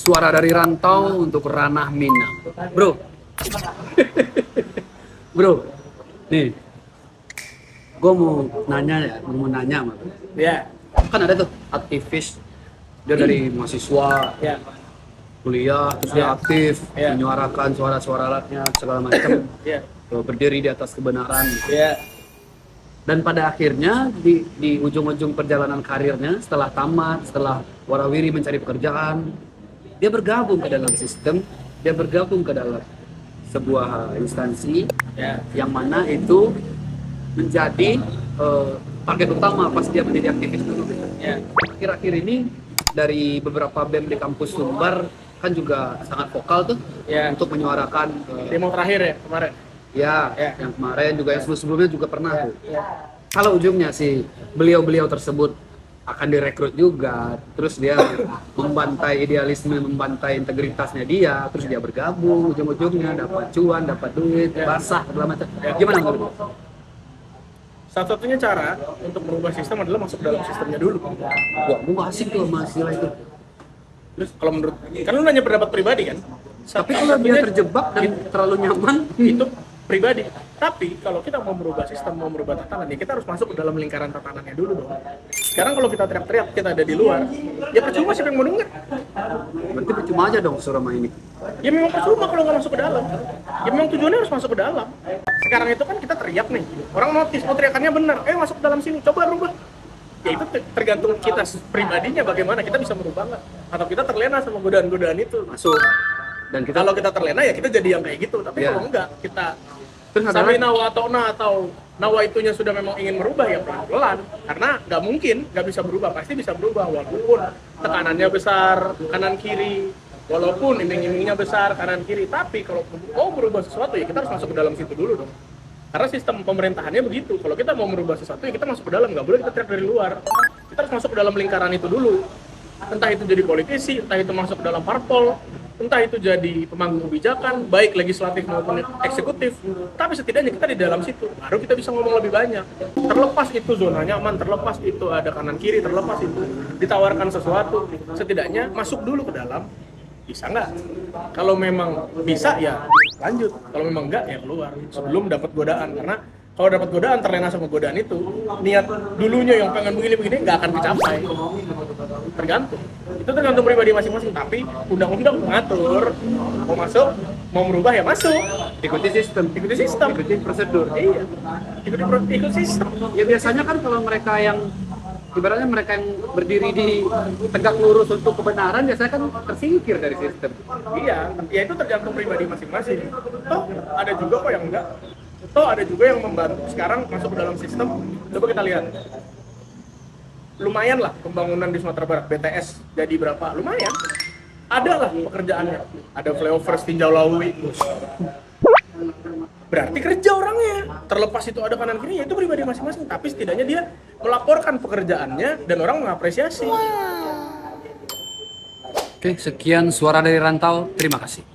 Suara dari rantau untuk ranah Minang. Bro. Bro. Nih. Gue mau nanya sama lu. Ya, Kan ada tuh aktivis dia dari mahasiswa ya, kuliah terus dia Ya. aktif Ya. menyuarakan suara-suara rakyat segala macam ya, berdiri di atas kebenaran ya, dan pada akhirnya di ujung-ujung perjalanan karirnya setelah tamat setelah warawiri mencari pekerjaan dia bergabung ke dalam sistem, dia bergabung ke dalam sebuah instansi ya, yang mana itu menjadi target utama pas dia menjadi aktivis dulu gitu. ya, Akhir-akhir ini dari beberapa BEM di kampus Sumbar kan juga sangat vokal tuh Ya. untuk menyuarakan demo terakhir ya kemarin. ya Ya. yang kemarin juga yang sebelum-sebelumnya juga pernah tuh. Ya. Kalau ujungnya sih beliau-beliau tersebut akan direkrut juga, terus dia membantai idealisme, membantai integritasnya dia, terus dia bergabung, ujung-ujungnya dapat cuan, dapat duit, basah segala macam. Gimana menurut lu? Satu-satunya cara untuk merubah sistem adalah masuk dalam sistemnya dulu. Wah, gua asik tuh sama istilah itu. Terus kalau menurut, kan lu nanya pendapat pribadi kan? Tapi kalau dia terjebak dan terlalu nyaman, itu pribadi. Tapi kalau kita mau merubah sistem, mau merubah tatanan, ya kita harus masuk ke dalam lingkaran tatanannya dulu dong. Sekarang kalau kita teriak-teriak, kita ada di luar, ya percuma siapa yang mau denger? berarti percuma aja dong selama ini. Ya memang percuma kalau nggak masuk ke dalam. Ya memang tujuannya harus masuk ke dalam. Sekarang itu kan kita teriak nih, orang notice, oh teriakannya benar, masuk ke dalam sini, coba rubah. Ya itu tergantung kita pribadinya bagaimana, kita bisa merubah nggak? Atau kita terlena sama godaan-godaan itu. Masuk. Dan kita Kalau kita terlena ya kita jadi yang kayak gitu, tapi Ya. kalau enggak, kita Terus ada sampai lagi? nawa atau nawa itunya sudah memang ingin merubah ya pelan-pelan, karena nggak mungkin nggak bisa berubah, pasti bisa berubah walaupun tekanannya besar kanan kiri, walaupun iming-imingnya besar kanan kiri, tapi kalau mau berubah sesuatu ya kita harus masuk ke dalam situ dulu dong. Karena sistem pemerintahannya begitu, kalau kita mau merubah sesuatu ya kita masuk ke dalam, nggak boleh kita teriak dari luar. Kita harus masuk ke dalam lingkaran itu dulu, entah itu jadi politisi, entah itu masuk ke dalam parpol, entah itu jadi pemangku kebijakan, baik legislatif maupun eksekutif, tapi setidaknya kita di dalam situ, baru kita bisa ngomong lebih banyak. Terlepas itu zona nyaman, terlepas itu ada kanan kiri, terlepas itu ditawarkan sesuatu, setidaknya masuk dulu ke dalam, bisa nggak? Kalau memang bisa ya lanjut, kalau memang enggak ya keluar, sebelum dapat godaan, karena kalau dapat godaan, terlena sama godaan itu, niat dulunya yang pengen begini-begini nggak akan dicapai. Tergantung. Itu tergantung pribadi masing-masing, tapi undang-undang mengatur mau masuk, mau merubah ya masuk. ikuti sistem, Ikuti sistem. ikuti prosedur. Iya. Ikut sistem. Ya biasanya kan kalau mereka yang ibaratnya mereka yang berdiri di tegak lurus untuk kebenaran biasanya kan tersingkir dari sistem. Iya, ya itu tergantung pribadi masing-masing. Toh ada juga kok yang enggak. Toh ada juga yang membantu sekarang masuk ke dalam sistem. Coba kita lihat. Lumayan lah pembangunan di Sumatera Barat, BTS jadi berapa? Lumayan. Ada lah pekerjaannya. Ada flyover Tinjau Lawi. Berarti kerja orangnya. Terlepas itu ada kanan kiri, ya itu pribadi masing-masing. Tapi setidaknya dia melaporkan pekerjaannya dan orang mengapresiasi. Oke, sekian suara dari rantau. Terima kasih.